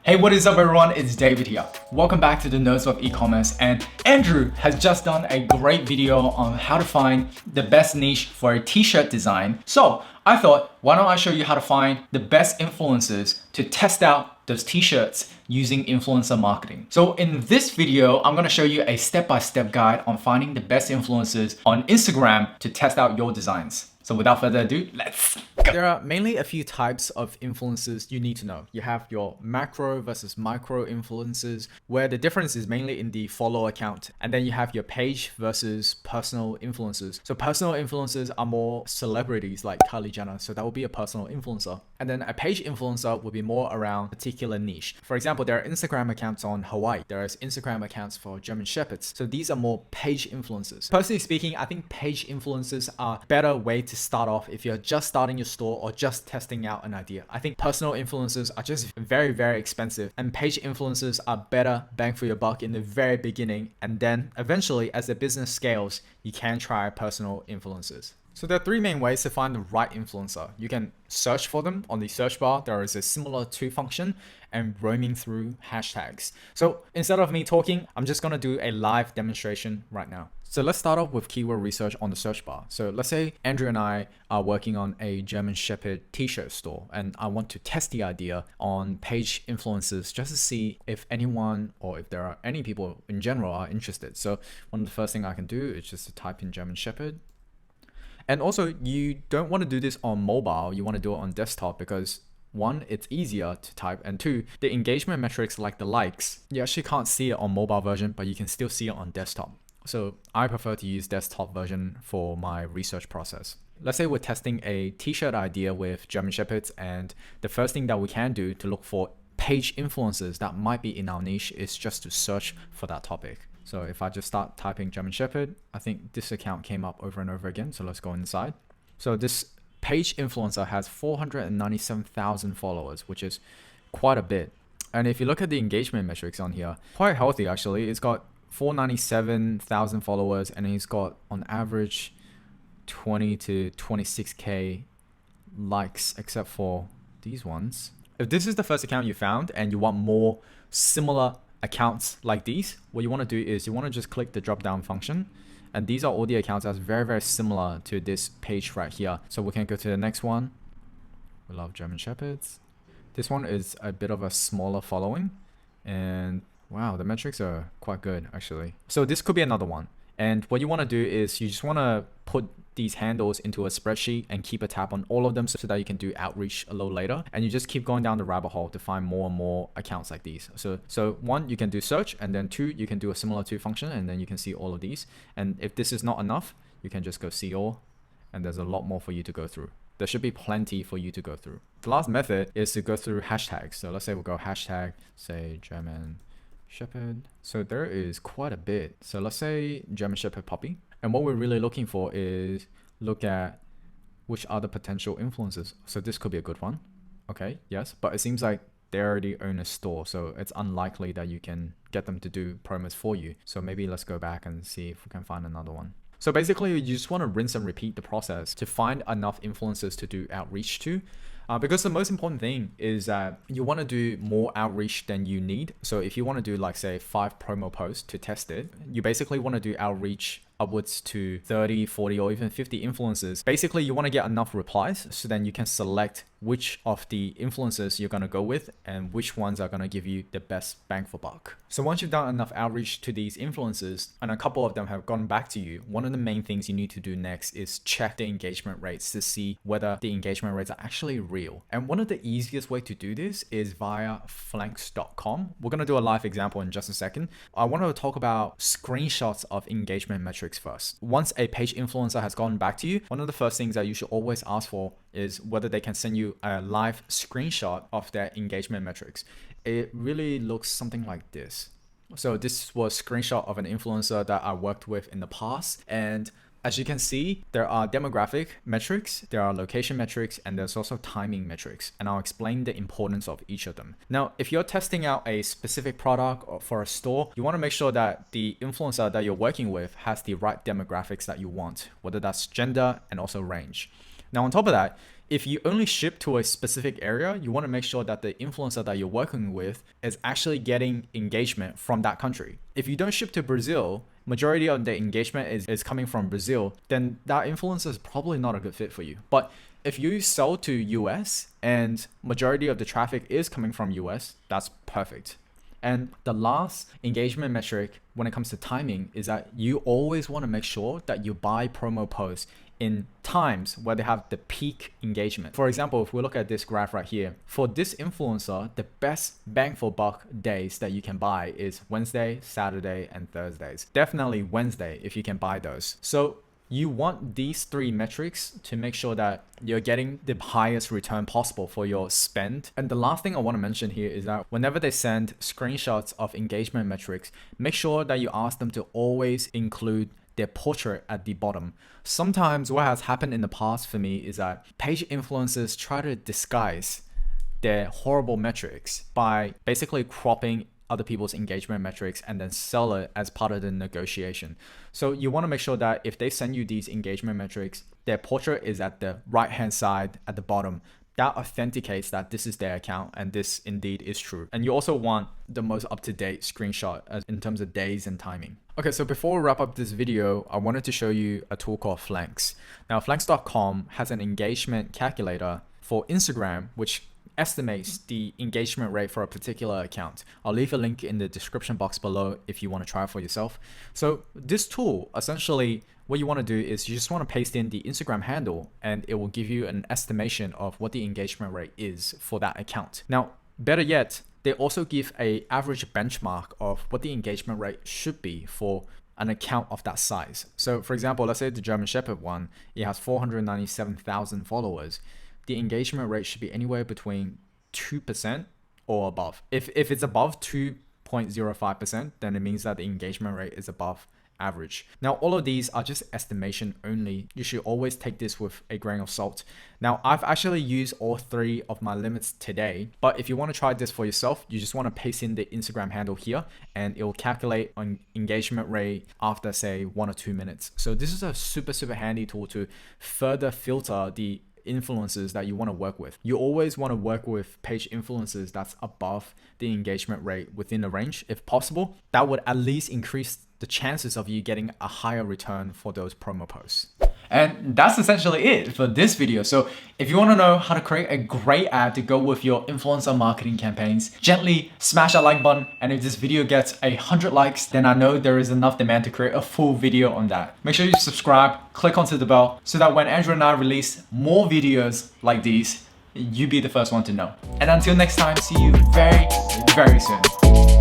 Hey, what is up everyone? It's David here. Welcome back to the Nerds of E-commerce, and Andrew has just done a great video on how to find the best niche for a t-shirt design. So I thought, why don't I show you how to find the best influencers to test out those t-shirts using influencer marketing. So in this video, I'm gonna show you a step-by-step guide on finding the best influencers on Instagram to test out your designs. So without further ado, let's go. There are mainly a few types of influencers you need to know. You have your macro versus micro influencers, where the difference is mainly in the follow account. And then you have your page versus personal influencers. So personal influencers are more celebrities like Kylie Jenner. So that will be a personal influencer. And then a page influencer will be more around a particular niche. For example, there are Instagram accounts on Hawaii. There is Instagram accounts for German Shepherds. So these are more page influencers. Personally speaking, I think page influencers are a better way to start off if you're just starting your store or just testing out an idea. I think personal influencers are just very, very expensive, and page influencers are better bang for your buck in the very beginning. And then eventually, as the business scales, you can try personal influencers. So there are three main ways to find the right influencer. You can search for them on the search bar. There is a similar to function, and roaming through hashtags. So instead of me talking, I'm just gonna do a live demonstration right now. So let's start off with keyword research on the search bar. So let's say Andrew and I are working on a German Shepherd t-shirt store, and I want to test the idea on page influencers just to see if anyone or if there are any people in general are interested. So one of the first things I can do is just to type in German Shepherd. And also, you don't want to do this on mobile. You want to do it on desktop because one, it's easier to type, and two, the engagement metrics like the likes, you actually can't see it on mobile version, but you can still see it on desktop. So I prefer to use desktop version for my research process. Let's say we're testing a t-shirt idea with German Shepherds, and the first thing that we can do to look for page influencers that might be in our niche is just to search for that topic. So if I just start typing German Shepherd, I think this account came up over and over again. So let's go inside. So this page influencer has 497,000 followers, which is quite a bit. And if you look at the engagement metrics on here, quite healthy actually. It's got 497,000 followers, and he's got on average 20 to 26k likes, except for these ones. If this is the first account you found and you want more similar accounts like these, what you want to do is you want to just click the drop down function, and these are all the accounts that's very, very similar to this page right here. So we can go to the next one. We love German Shepherds. This one is a bit of a smaller following, and wow, the metrics are quite good actually. So this could be another one. And what you want to do is you just want to put these handles into a spreadsheet and keep a tab on all of them so that you can do outreach a little later. And you just keep going down the rabbit hole to find more and more accounts like these. So one, you can do search, and then two, you can do a similar to function, and then you can see all of these. And if this is not enough, you can just go see all, and there's a lot more for you to go through. There should be plenty for you to go through. The last method is to go through hashtags. So let's say we'll go hashtag, say German Shepherd. So there is quite a bit. So let's say German Shepherd puppy. And what we're really looking for is look at which are the potential influencers. So this could be a good one. Okay, yes, but it seems like they already own a store, so it's unlikely that you can get them to do promos for you. So maybe let's go back and see if we can find another one. So basically, you just want to rinse and repeat the process to find enough influencers to do outreach to. Because the most important thing is that you want to do more outreach than you need. So if you want to do like say 5 promo posts to test it, you basically want to do outreach upwards to 30, 40, or even 50 influencers. Basically, you want to get enough replies so then you can select which of the influencers you're going to go with and which ones are going to give you the best bang for buck. So once you've done enough outreach to these influencers and a couple of them have gone back to you, one of the main things you need to do next is check the engagement rates to see whether the engagement rates are actually real. And one of the easiest way to do this is via flanks.com. We're going to do a live example in just a second. I want to talk about screenshots of engagement metrics first. Once a page influencer has gone back to you, one of the first things that you should always ask for is whether they can send you a live screenshot of their engagement metrics. It really looks something like this. So this was a screenshot of an influencer that I worked with in the past, and as you can see, there are demographic metrics, there are location metrics, and there's also timing metrics. And I'll explain the importance of each of them. Now, if you're testing out a specific product or for a store, you want to make sure that the influencer that you're working with has the right demographics that you want, whether that's gender and also range. Now, on top of that, if you only ship to a specific area, you want to make sure that the influencer that you're working with is actually getting engagement from that country. If you don't ship to Brazil, majority of the engagement is coming from Brazil, then that influencer is probably not a good fit for you. But if you sell to US and majority of the traffic is coming from US, that's perfect. And the last engagement metric when it comes to timing is that you always want to make sure that you buy promo posts in times where they have the peak engagement. For example, if we look at this graph right here, for this influencer, the best bang for buck days that you can buy is Wednesday, Saturday, and Thursdays. Definitely Wednesday if you can buy those. So you want these three metrics to make sure that you're getting the highest return possible for your spend. And the last thing I want to mention here is that whenever they send screenshots of engagement metrics, make sure that you ask them to always include their portrait at the bottom. Sometimes what has happened in the past for me is that page influencers try to disguise their horrible metrics by basically cropping other people's engagement metrics and then sell it as part of the negotiation. So you want to make sure that if they send you these engagement metrics, their portrait is at the right hand side at the bottom. That authenticates that this is their account and this indeed is true. And you also want the most up-to-date screenshot in terms of days and timing. Okay, so before we wrap up this video, I wanted to show you a tool called Flanks. Now, Flanks.com has an engagement calculator for Instagram, which estimates the engagement rate for a particular account. I'll leave a link in the description box below if you want to try it for yourself. So this tool, essentially, what you want to do is you just want to paste in the Instagram handle and it will give you an estimation of what the engagement rate is for that account. Now, better yet, they also give an average benchmark of what the engagement rate should be for an account of that size. So for example, let's say the German Shepherd one, it has 497,000 followers. The engagement rate should be anywhere between 2% or above. If it's above 2.05%, then it means that the engagement rate is above average. Now, all of these are just estimation only. You should always take this with a grain of salt. Now, I've actually used all three of my limits today, but if you want to try this for yourself, you just want to paste in the Instagram handle here and it will calculate on engagement rate after say 1 or 2 minutes. So this is a super handy tool to further filter the influencers that you want to work with. You always want to work with page influencers that's above the engagement rate within the range. If possible, that would at least increase the chances of you getting a higher return for those promo posts. And that's essentially it for this video. So if you want to know how to create a great ad to go with your influencer marketing campaigns, gently smash that like button. And if this video gets 100 likes, then I know there is enough demand to create a full video on that. Make sure you subscribe, click onto the bell so that when Andrew and I release more videos like these, you be the first one to know. And until next time, see you very soon.